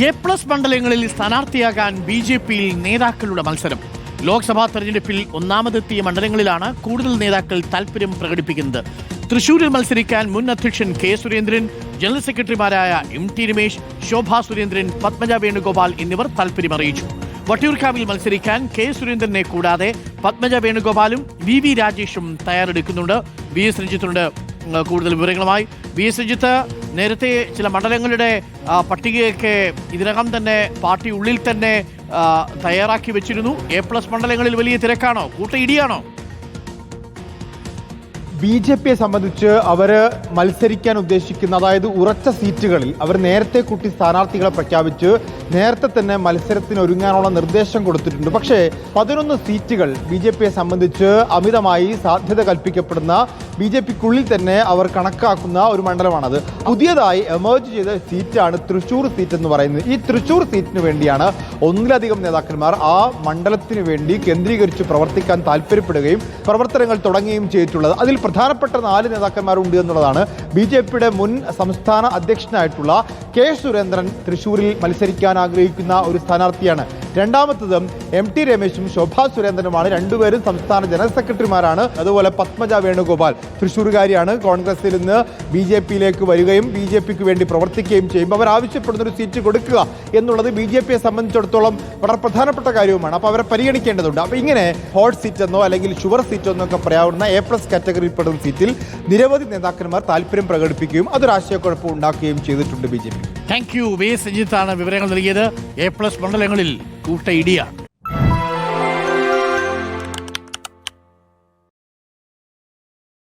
A+ മണ്ഡലങ്ങളിൽ സ്ഥാനാർത്ഥിയാകാൻ ബി.ജെ.പിയിൽ നേതാക്കളുടെ മത്സരം. ലോക്സഭാ തെരഞ്ഞെടുപ്പിൽ ഒന്നാമതെത്തിയ മണ്ഡലങ്ങളിലാണ് കൂടുതൽ നേതാക്കൾ താൽപര്യം പ്രകടിപ്പിക്കുന്നത്. തൃശൂരിൽ മത്സരിക്കാൻ മുൻ അധ്യക്ഷൻ കെ സുരേന്ദ്രൻ, ജനറൽ സെക്രട്ടറിമാരായ എം.ടി. രമേശ്, ശോഭാ സുരേന്ദ്രൻ, പത്മജ വേണുഗോപാൽ എന്നിവർ താൽപര്യമറിയിച്ചു. വട്ടിയൂർക്കാവിൽ മത്സരിക്കാൻ കെ സുരേന്ദ്രനെ കൂടാതെ പത്മജ വേണുഗോപാലും വി രാജേഷും തയ്യാറെടുക്കുന്നുണ്ട്. വി.എസ്. രഞ്ജിത്തുണ്ട് കൂടുതൽ വിവരങ്ങളുമായി. വി.എസ്. രഞ്ജിത്ത്, നേരത്തെ ചില മണ്ഡലങ്ങളുടെ പട്ടികയൊക്കെ ഇതിനകം തന്നെ പാർട്ടി ഉള്ളിൽ തന്നെ തയ്യാറാക്കി വെച്ചിരുന്നു. A+ മണ്ഡലങ്ങളിൽ വലിയ തിരക്കാണോ, കൂട്ടയിടിയാണോ? ബി.ജെ.പിയെ സംബന്ധിച്ച് അവർ മത്സരിക്കാൻ ഉദ്ദേശിക്കുന്ന, അതായത് ഉറച്ച സീറ്റുകളിൽ അവർ നേരത്തെ കൂട്ടി സ്ഥാനാർത്ഥികളെ പ്രഖ്യാപിച്ച് നേരത്തെ തന്നെ മത്സരത്തിന് ഒരുങ്ങാനുള്ള നിർദ്ദേശം കൊടുത്തിട്ടുണ്ട്. പക്ഷേ 11 സീറ്റുകൾ ബി.ജെ.പിയെ സംബന്ധിച്ച് അമിതമായി സാധ്യത കൽപ്പിക്കപ്പെടുന്ന, ബി.ജെ.പിക്കുള്ളിൽ തന്നെ അവർ കണക്കാക്കുന്ന ഒരു മണ്ഡലമാണത്. പുതിയതായി എമേർജ് ചെയ്ത സീറ്റാണ് തൃശ്ശൂർ സീറ്റ് എന്ന് പറയുന്നത്. ഈ തൃശ്ശൂർ സീറ്റിന് വേണ്ടിയാണ് ഒന്നിലധികം നേതാക്കന്മാർ ആ മണ്ഡലത്തിന് വേണ്ടി കേന്ദ്രീകരിച്ച് പ്രവർത്തിക്കാൻ താല്പര്യപ്പെടുകയും പ്രവർത്തനങ്ങൾ തുടങ്ങുകയും ചെയ്തിട്ടുള്ളത്. അതിൽ പ്രധാനപ്പെട്ട 4 നേതാക്കന്മാരുണ്ട് എന്നുള്ളതാണ്. ബി.ജെ.പിയുടെ മുൻ സംസ്ഥാന അധ്യക്ഷനായിട്ടുള്ള കെ സുരേന്ദ്രൻ തൃശ്ശൂരിൽ മത്സരിക്കാൻ ആഗ്രഹിക്കുന്ന ഒരു സ്ഥാനാർത്ഥിയാണ്. രണ്ടാമത്തത് എം.ടി. രമേശും ശോഭാ സുരേന്ദ്രനുമാണ്. രണ്ടുപേരും സംസ്ഥാന ജനറൽ സെക്രട്ടറിമാരാണ്. അതുപോലെ പത്മജ വേണുഗോപാൽ തൃശ്ശൂരുകാരിയാണ്. കോൺഗ്രസിൽ നിന്ന് ബി.ജെ.പിയിലേക്ക് വരികയും ബി.ജെ.പിക്ക് വേണ്ടി പ്രവർത്തിക്കുകയും ചെയ്യുമ്പോൾ അവർ ആവശ്യപ്പെടുന്ന ഒരു സീറ്റ് കൊടുക്കുക എന്നുള്ളത് ബി.ജെ.പിയെ സംബന്ധിച്ചിടത്തോളം വളരെ പ്രധാനപ്പെട്ട കാര്യവുമാണ്. അപ്പോൾ അവരെ പരിഗണിക്കേണ്ടതുണ്ട്. അപ്പോൾ ഇങ്ങനെ ഹോട്ട് സീറ്റ് എന്നോ അല്ലെങ്കിൽ ഷുവർ സീറ്റ് എന്നൊക്കെ പറയാവുന്ന A+ കാറ്റഗറിയിൽപ്പെടുന്ന സീറ്റിൽ നിരവധി നേതാക്കന്മാർ താല്പര്യം പ്രകടിപ്പിക്കുകയും അതൊരു ആശയക്കുഴപ്പം ഉണ്ടാക്കുകയും ചെയ്തിട്ടുണ്ട് ബി.ജെ.പി. Thank you. വി.എസ്. രഞ്ജിത്താണ് വിവരങ്ങൾ നൽകിയത്. A+ മണ്ഡലങ്ങളിൽ കൂട്ടയിടിയാണ്.